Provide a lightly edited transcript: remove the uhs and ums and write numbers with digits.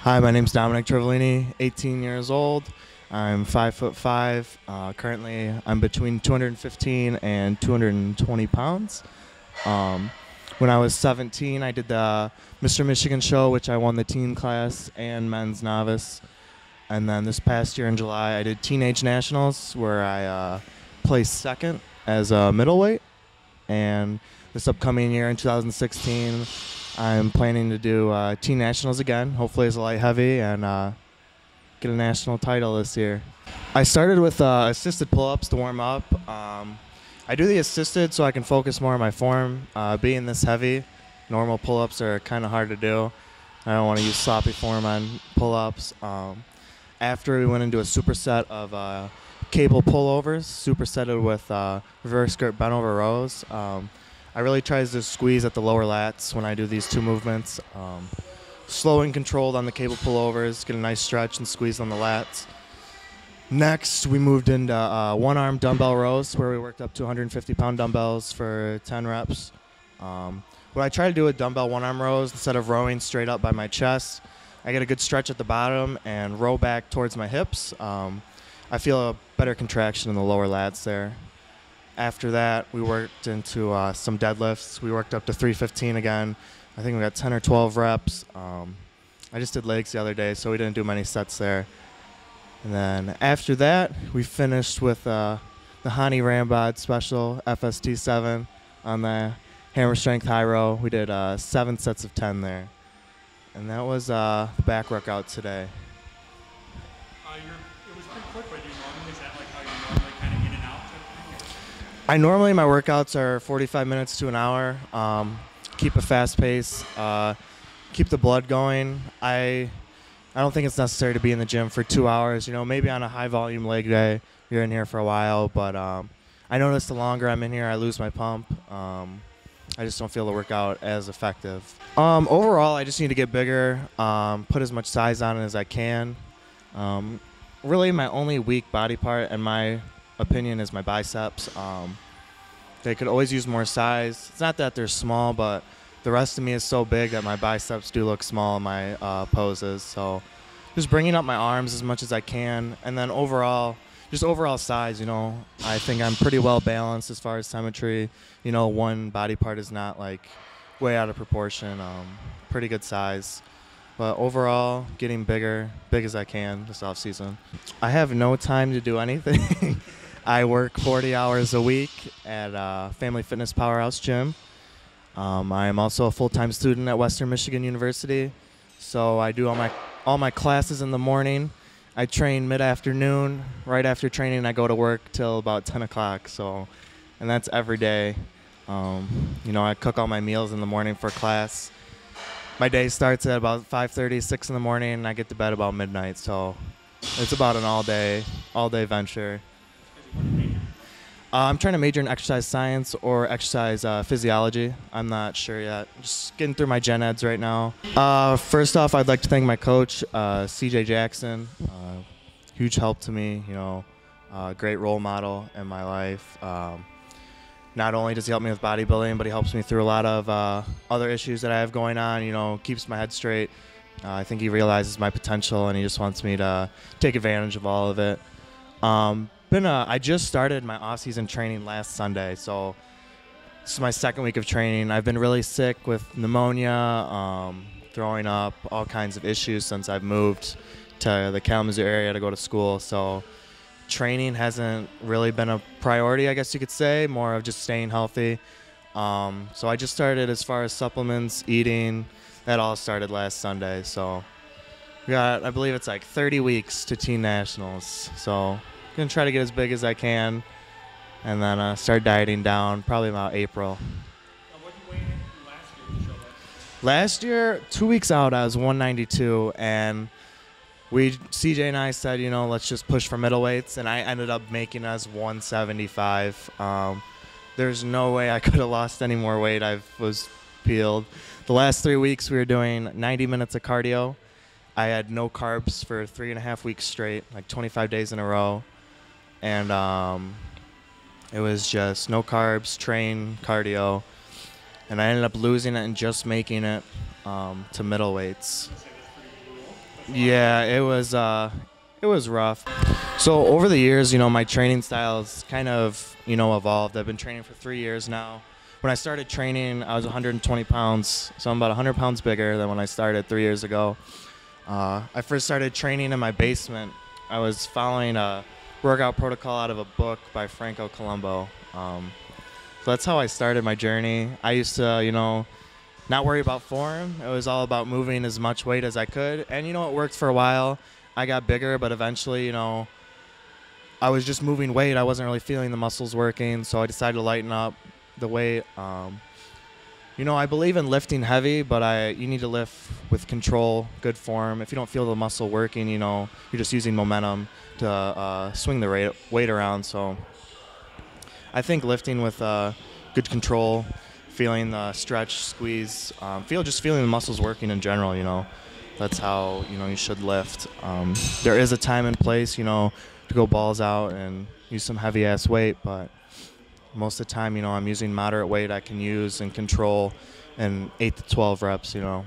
Hi, my name's Dominic Triveline, 18 years old. I'm 5'5". Currently, I'm between 215 and 220 pounds. When I was 17, I did the Mr. Michigan show, which I won the teen class and men's novice. And then this past year in July, I did Teenage Nationals, where I placed second as a middleweight. And this upcoming year in 2016, I'm planning to do Teen Nationals again, hopefully as a light heavy, and get a national title this year. I started with assisted pull-ups to warm up. I do the assisted so I can focus more on my form. Being this heavy, normal pull-ups are kind of hard to do. I don't want to use sloppy form on pull-ups. After we went into a superset of cable pullovers, supersetted with reverse skirt bent over rows. I really try to squeeze at the lower lats when I do these two movements. Slow and controlled on the cable pullovers, get a nice stretch and squeeze on the lats. Next, we moved into one-arm dumbbell rows, where we worked up to 150-pound dumbbells for 10 reps. What I try to do with dumbbell one-arm rows, instead of rowing straight up by my chest, I get a good stretch at the bottom and row back towards my hips. I feel a better contraction in the lower lats there. After that, we worked into some deadlifts. We worked up to 315 again. I think we got 10 or 12 reps. I just did legs the other day, so we didn't do many sets there. And then after that, we finished with the Hani Rambod Special FST7 on the hammer strength high row. We did 7 sets of 10 there. And that was the back workout today. It was pretty quick, but is that like how you normally kind of in and out? Normally my workouts are 45 minutes to an hour. Keep a fast pace, keep the blood going. I don't think it's necessary to be in the gym for 2 hours. You know, maybe on a high volume leg day, you're in here for a while, but I notice the longer I'm in here, I lose my pump. I just don't feel the workout as effective. Overall, I just need to get bigger, put as much size on it as I can. Really, my only weak body part, in my opinion, is my biceps. They could always use more size. It's not that they're small, but the rest of me is so big that my biceps do look small in my poses. So just bringing up my arms as much as I can. And then overall, just overall size, you know, I think I'm pretty well balanced as far as symmetry. You know, one body part is not like way out of proportion. Pretty good size. But overall, getting bigger, big as I can this off season. I have no time to do anything. I work 40 hours a week at Family Fitness Powerhouse Gym. I am also a full-time student at Western Michigan University. So I do all my classes in the morning. I train mid-afternoon. Right after training, I go to work till about 10 o'clock. And that's every day. You know, I cook all my meals in the morning for class. My day starts at about 5:30, 6 in the morning, and I get to bed about midnight. So it's about an all-day venture. I'm trying to major in exercise science or exercise physiology. I'm not sure yet. Just getting through my gen eds right now. First off, I'd like to thank my coach, CJ Jackson. Huge help to me, you know, great role model in my life. Not only does he help me with bodybuilding, but he helps me through a lot of other issues that I have going on, you know, keeps my head straight. I think he realizes my potential and he just wants me to take advantage of all of it. I just started my off-season training last Sunday, so this is my second week of training. I've been really sick with pneumonia, throwing up, all kinds of issues since I've moved to the Kalamazoo area to go to school. So training hasn't really been a priority, I guess you could say, more of just staying healthy. So I just started as far as supplements, eating. That all started last Sunday. So we got, I believe it's like 30 weeks to Teen Nationals. So gonna try to get as big as I can, and then start dieting down probably about April. What did you weigh in last year to show that? Last year, 2 weeks out, I was 192, and CJ and I said, you know, let's just push for middleweights, and I ended up making us 175. There's no way I could have lost any more weight. I was peeled. The last 3 weeks, we were doing 90 minutes of cardio. I had no carbs for 3.5 weeks straight, like 25 days in a row. And it was just no carbs, train, cardio. And I ended up losing it and just making it to middleweights. Yeah, it was rough. So over the years, you know, my training styles kind of, you know, evolved. I've been training for 3 years now. When I started training, I was 120 pounds, so I'm about 100 pounds bigger than when I started 3 years ago. I first started training in my basement. I was following a workout protocol out of a book by Franco Colombo. So that's how I started my journey. I used to, you know, not worry about form. It was all about moving as much weight as I could. And, you know, it worked for a while. I got bigger, but eventually, you know, I was just moving weight. I wasn't really feeling the muscles working, so I decided to lighten up the weight. You know, I believe in lifting heavy, but you need to lift with control, good form. If you don't feel the muscle working, you know, you're just using momentum to swing the weight around. So I think lifting with good control, feeling the stretch, squeeze, just feeling the muscles working in general, you know, that's how, you know, you should lift. There is a time and place, you know, to go balls out and use some heavy ass weight, but most of the time, you know, I'm using moderate weight I can use and control in 8 to 12 reps, you know.